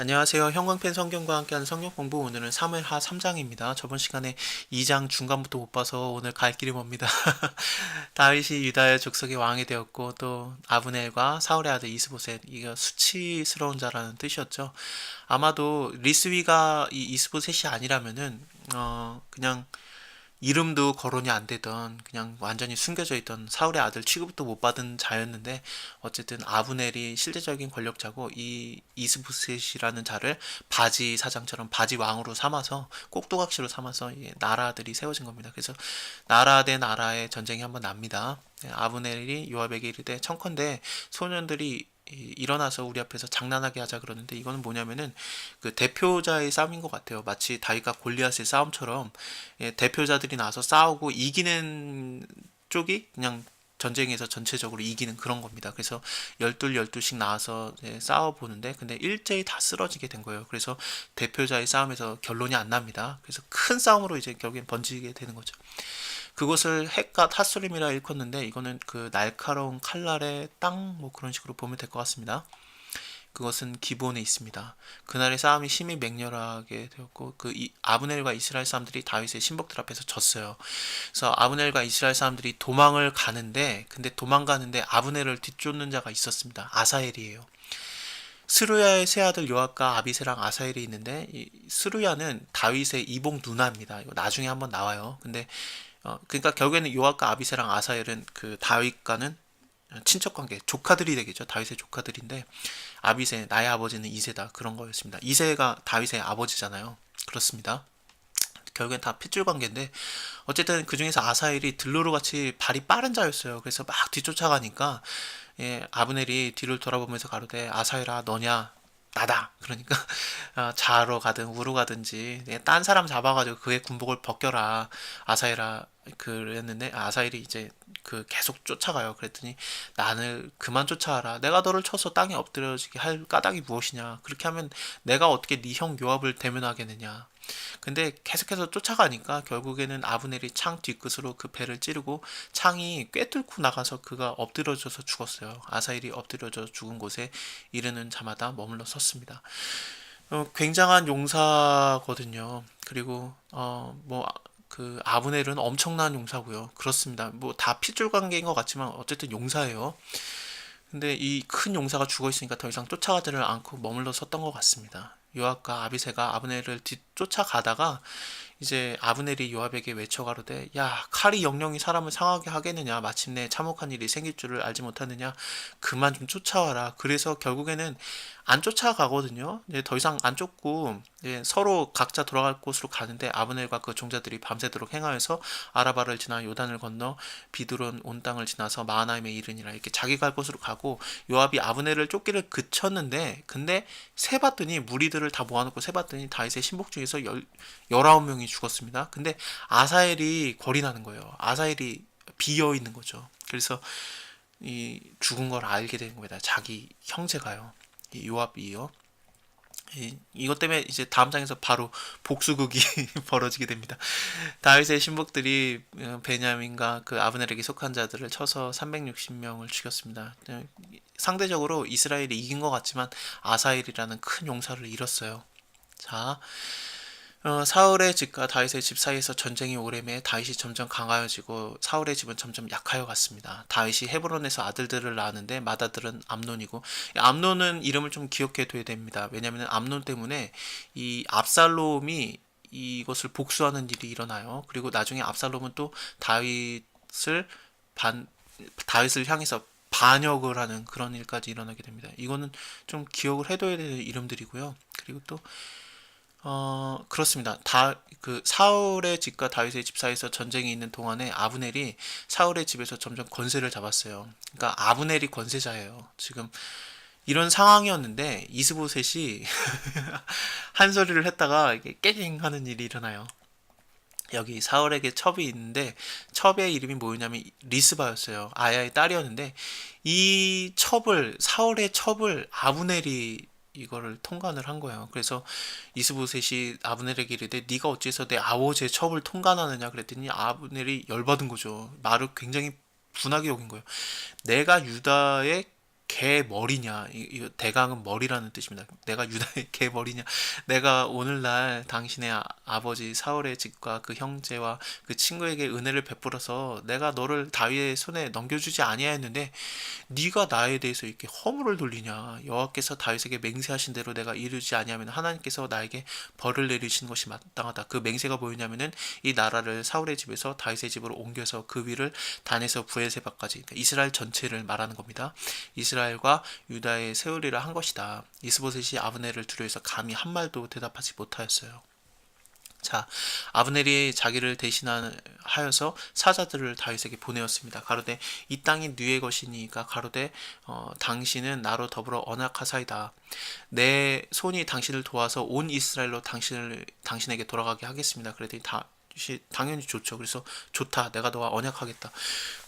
안녕하세요. 형광펜 성경과 함께하는 성경 공부 오늘은 사무엘하 3장입니다. 저번 시간에 2장 중간부터 못 봐서 오늘 갈 길이 멉니다. 다윗이 유다의 족속의 왕이 되었고 또 아브넬과 사울의 아들 이스보셋 이거 수치스러운 자라는 뜻이었죠. 아마도 리스위가 이 이스보셋이 아니라면은 그냥 이름도 거론이 안 되던 그냥 완전히 숨겨져 있던 사울의 아들 취급도 못 받은 자였는데 어쨌든 아브넬이 실제적인 권력자고 이 이스보셋이라는 자를 바지 사장처럼 바지 왕으로 삼아서 꼭두각시로 삼아서 나라들이 세워진 겁니다. 그래서 나라 대 나라의 전쟁이 한번 납니다. 아브넬이 요압에게 이르되 청컨대 소년들이 일어나서 우리 앞에서 장난하게 하자 그러는데 이거는 뭐냐면은 그 대표자의 싸움인 것 같아요. 마치 다윗과 골리앗의 싸움처럼 대표자들이 나와서 싸우고 이기는 쪽이 그냥 전쟁에서 전체적으로 이기는 그런 겁니다. 그래서 열둘씩 나와서 싸워보는데 근데 일제히 다 쓰러지게 된 거예요. 그래서 대표자의 싸움에서 결론이 안 납니다. 그래서 큰 싸움으로 이제 결국엔 번지게 되는 거죠. 그곳을 헷갓 핫소림이라 일컫는데 이거는 그 날카로운 칼날의 땅 뭐 그런 식으로 보면 될 것 같습니다. 그것은 기본에 있습니다. 그날의 싸움이 심히 맹렬하게 되었고 아브넬과 이스라엘 사람들이 다윗의 신복들 앞에서 졌어요. 그래서 아브넬과 이스라엘 사람들이 도망을 가는데 근데 도망가는데 아브넬을 뒤쫓는 자가 있었습니다. 아사엘이에요. 스루야의 세 아들 요압과 아비세랑 아사엘이 있는데 이 스루야는 다윗의 이복 누나입니다. 이거 나중에 한번 나와요. 근데 그러니까 결국에는 요압과 아비세랑 아사엘은 그 다윗과는 친척 관계, 조카들이 되겠죠. 다윗의 조카들인데 아비세, 나의 아버지는 이세다 그런 거였습니다. 이세가 다윗의 아버지잖아요. 그렇습니다. 결국엔 다 핏줄 관계인데 어쨌든 그 중에서 아사엘이 들로로 같이 발이 빠른 자였어요. 그래서 막 뒤쫓아가니까 아브넬이 뒤를 돌아보면서 가로되 아사엘아 너냐 나다. 그러니까 자러 가든 우로 가든지 딴 사람 잡아가지고 그의 군복을 벗겨라 아사엘아 그랬는데 아사엘이 이제 그 계속 쫓아가요. 그랬더니 나를 그만 쫓아와라. 내가 너를 쳐서 땅에 엎드려지게 할 까닭이 무엇이냐. 그렇게 하면 내가 어떻게 네 형 요압을 대면하겠느냐. 근데 계속해서 쫓아가니까 결국에는 아브넬이 창 뒤끝으로 그 배를 찌르고 창이 꿰뚫고 나가서 그가 엎드려져서 죽었어요. 아사엘이 엎드려져 죽은 곳에 이르는 자마다 머물러 섰습니다. 굉장한 용사거든요. 그리고 뭐 그 아브넬은 엄청난 용사고요. 그렇습니다. 뭐 다 핏줄 관계인 것 같지만 어쨌든 용사예요. 근데 이 큰 용사가 죽어 있으니까 더 이상 쫓아가지를 않고 머물러 섰던 것 같습니다. 요압과 아비새가 아브넬을 뒤쫓아가다가 이제 아브넬이 요압에게 외쳐가로되 야 칼이 영영이 사람을 상하게 하겠느냐 마침내 참혹한 일이 생길 줄을 알지 못하느냐 그만 좀 쫓아와라. 그래서 결국에는 안 쫓아가거든요. 이제 더 이상 안 쫓고 이제 서로 각자 돌아갈 곳으로 가는데 아브넬과 그 종자들이 밤새도록 행하여서 아라바를 지나 요단을 건너 비두론 온 땅을 지나서 마하나임에 이르니라. 이렇게 자기 갈 곳으로 가고 요압이 아브넬을 쫓기를 그쳤는데 근데 세봤더니 무리들을 다 모아놓고 세봤더니 다윗의 신복 중에서 19명이 죽었습니다. 근데 아사엘이 골이 나는 거예요. 아사엘이 비어 있는 거죠. 그래서 이 죽은 걸 알게 된 겁니다. 자기 형제가요. 이 요압이요. 이것 때문에 이제 다음 장에서 바로 복수극이 벌어지게 됩니다. 다윗의 신복들이 베냐민과 그 아브넬에게 속한 자들을 쳐서 360명을 죽였습니다. 상대적으로 이스라엘이 이긴 것 같지만 아사엘이라는 큰 용사를 잃었어요. 자, 사울의 집과 다윗의 집 사이에서 전쟁이 오래매 다윗이 점점 강하여지고 사울의 집은 점점 약하여 갔습니다. 다윗이 헤브론에서 아들들을 낳았는데 맏아들은 암논이고 암논은 이름을 좀 기억해 둬야 됩니다. 왜냐하면 암논 때문에 이 압살롬이 이것을 복수하는 일이 일어나요. 그리고 나중에 압살롬은 또 다윗을 반 다윗을 향해서 반역을 하는 그런 일까지 일어나게 됩니다. 이거는 좀 기억을 해둬야 되는 이름들이고요. 그리고 또 그렇습니다. 사울의 집과 다윗의 집 사이에서 전쟁이 있는 동안에 아브넬이 사울의 집에서 점점 권세를 잡았어요. 그러니까 아브넬이 권세자예요. 지금 이런 상황이었는데 이스보셋이 한 소리를 했다가 이게 깨갱 하는 일이 일어나요. 여기 사울에게 첩이 있는데 첩의 이름이 뭐였냐면 리스바였어요. 아야의 딸이었는데 이 첩을 사울의 첩을 아브넬이 이거를 통관을 한 거예요. 그래서 이스보셋이 아브넬에게 이르되 네가 어찌해서 내 아버지의 첩을 통관하느냐 그랬더니 아브넬이 열받은 거죠. 말을 굉장히 분하게 여긴 거예요. 내가 유다의 개 머리냐? 이 대강은 머리라는 뜻입니다. 내가 유다의 개 머리냐? 내가 오늘날 당신의 아버지 사울의 집과 그 형제와 그 친구에게 은혜를 베풀어서 내가 너를 다윗의 손에 넘겨주지 아니하였는데 네가 나에 대해서 이렇게 허물을 돌리냐? 여호와께서 다윗에게 맹세하신 대로 내가 이루지 아니하면 하나님께서 나에게 벌을 내리시는 것이 마땅하다. 그 맹세가 뭐였냐면은 이 나라를 사울의 집에서 다윗의 집으로 옮겨서 그 위를 단에서 브에세바까지, 그러니까 이스라엘 전체를 말하는 겁니다. 이스라엘과 유다의 세우리라 한 것이다. 이스보셋이 아브넬을 두려워해서 감히 한 말도 대답하지 못하였어요. 자, 아브넬이 자기를 대신하여서 사자들을 다윗에게 보내었습니다. 가로되 이 땅이 네의 것이니까 가로되 당신은 나로 더불어 언약하사이다. 내 손이 당신을 도와서 온 이스라엘로 당신에게 돌아가게 하겠습니다. 그랬더니 당연히 좋죠. 그래서 좋다. 내가 너와 언약하겠다.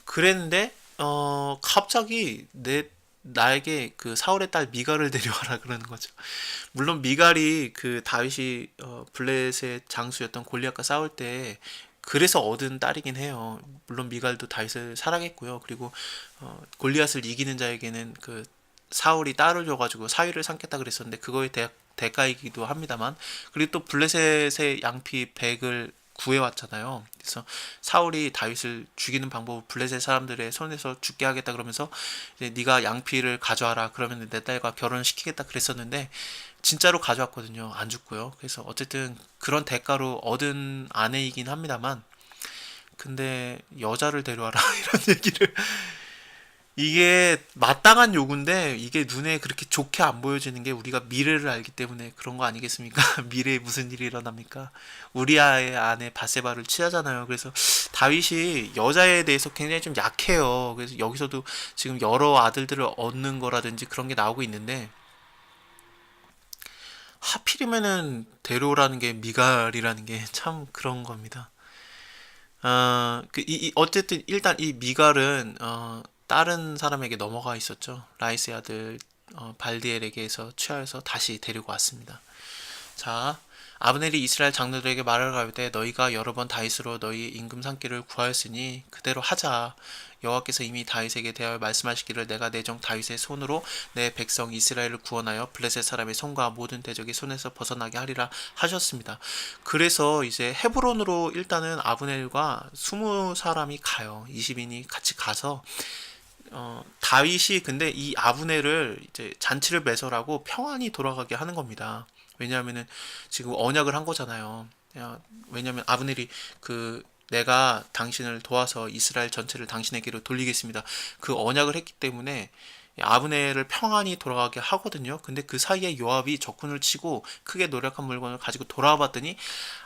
그랬는데 갑자기 나에게 그 사울의 딸 미갈을 데려와라 그러는 거죠. 물론 미갈이 그 다윗이 블레셋의 장수였던 골리앗과 싸울 때 그래서 얻은 딸이긴 해요. 물론 미갈도 다윗을 사랑했고요. 그리고 골리앗을 이기는 자에게는 그 사울이 딸을 줘가지고 사위를 삼겠다 그랬었는데 그거에 대가이기도 합니다만, 그리고 또 블레셋의 양피 100을 구해왔잖아요. 그래서 사울이 다윗을 죽이는 방법을 블레셋 사람들의 손에서 죽게 하겠다 그러면서 이제 네가 양피를 가져와라 그러면 내 딸과 결혼시키겠다 그랬었는데 진짜로 가져왔거든요. 안 죽고요. 그래서 어쨌든 그런 대가로 얻은 아내이긴 합니다만, 근데 여자를 데려와라 이런 얘기를, 이게 마땅한 요구인데 이게 눈에 그렇게 좋게 안 보여지는 게 우리가 미래를 알기 때문에 그런 거 아니겠습니까? 미래에 무슨 일이 일어납니까? 우리아의 아내 바세바를 취하잖아요. 그래서 다윗이 여자에 대해서 굉장히 좀 약해요. 그래서 여기서도 지금 여러 아들들을 얻는 거라든지 그런 게 나오고 있는데 하필이면은 데려오라는 게 미갈이라는 게 참 그런 겁니다. 어쨌든 일단 이 미갈은 다른 사람에게 넘어가 있었죠. 라이스의 아들 발디엘에게서 취하여서 다시 데리고 왔습니다. 자, 아브넬이 이스라엘 장로들에게 말을 가로되 너희가 여러 번 다윗으로 너희 임금 삼기를 구하였으니 그대로 하자. 여호와께서 이미 다윗에게 대하여 말씀하시기를 내가 내 종 다윗의 손으로 내 백성 이스라엘을 구원하여 블레셋 사람의 손과 모든 대적의 손에서 벗어나게 하리라 하셨습니다. 그래서 이제 헤브론으로 일단은 아브넬과 20사람이 가요. 20인이 같이 가서 다윗이 근데 이 아브넬을 이제 잔치를 매설하고 평안히 돌아가게 하는 겁니다. 왜냐하면은 지금 언약을 한 거잖아요. 왜냐하면 아브넬이 그 내가 당신을 도와서 이스라엘 전체를 당신에게로 돌리겠습니다. 그 언약을 했기 때문에 아브넬을 평안히 돌아가게 하거든요. 근데 그 사이에 요압이 적군을 치고 크게 노력한 물건을 가지고 돌아와 봤더니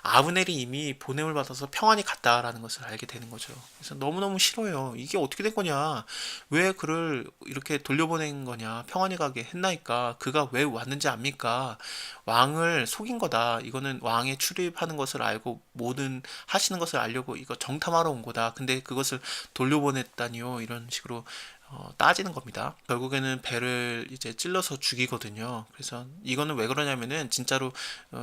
아브넬이 이미 보냄을 받아서 평안히 갔다라는 것을 알게 되는 거죠. 그래서 너무너무 싫어요. 이게 어떻게 된 거냐? 왜 그를 이렇게 돌려보낸 거냐? 평안히 가게 했나이까? 그가 왜 왔는지 압니까? 왕을 속인 거다. 이거는 왕의 출입하는 것을 알고 모든 하시는 것을 알려고 이거 정탐하러 온 거다. 근데 그것을 돌려보냈다니요. 이런 식으로 따지는 겁니다. 결국에는 배를 이제 찔러서 죽이거든요. 그래서 이거는 왜 그러냐면은 진짜로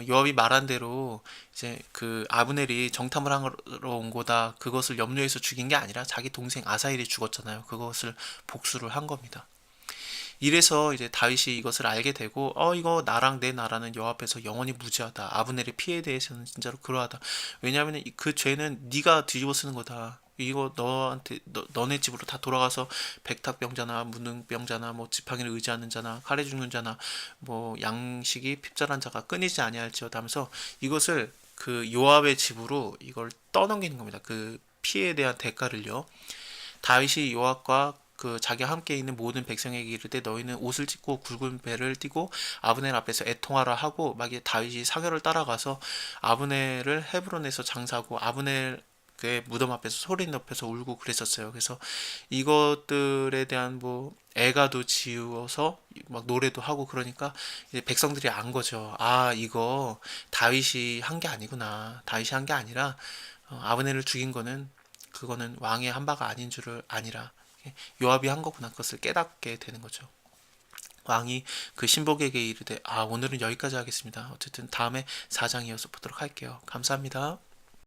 요압이 말한 대로 이제 그 아브넬이 정탐을 하러 온 거다. 그것을 염려해서 죽인 게 아니라 자기 동생 아사엘이 죽었잖아요. 그것을 복수를 한 겁니다. 이래서 이제 다윗이 이것을 알게 되고 이거 나랑 내 나라는 여호와 앞에서 영원히 무죄하다. 아브넬의 피해에 대해서는 진짜로 그러하다. 왜냐하면 그 죄는 네가 뒤집어 쓰는 거다. 이거 너한테 너네 집으로 다 돌아가서 백탁병자나 무능병자나 뭐 지팡이를 의지하는 자나 칼에 죽는 자나 뭐 양식이 핍절한 자가 끊이지 아니할지어다 하면서 이것을 그 요압의 집으로 이걸 떠넘기는 겁니다. 그 피해에 대한 대가를요. 다윗이 요압과 그 자기와 함께 있는 모든 백성에게 이르되 너희는 옷을 찢고 굵은 배를 띠고 아브넬 앞에서 애통하라 하고 막 다윗이 사교를 따라가서 아브넬을 헤브론에서 장사하고 아브넬 그 무덤 앞에서 소리 높여서 울고 그랬었어요. 그래서 이것들에 대한 뭐 애가도 지어서 막 노래도 하고 그러니까 이제 백성들이 안 거죠. 아, 이거 다윗이 한 게 아니구나. 다윗이 한 게 아니라 아브넬을 죽인 거는 그거는 왕의 한 바가 아닌 줄을 아니라 요압이 한 거구나. 그것을 깨닫게 되는 거죠. 왕이 그 신복에게 이르되 오늘은 여기까지 하겠습니다. 어쨌든 다음에 4장 이어서 보도록 할게요. 감사합니다.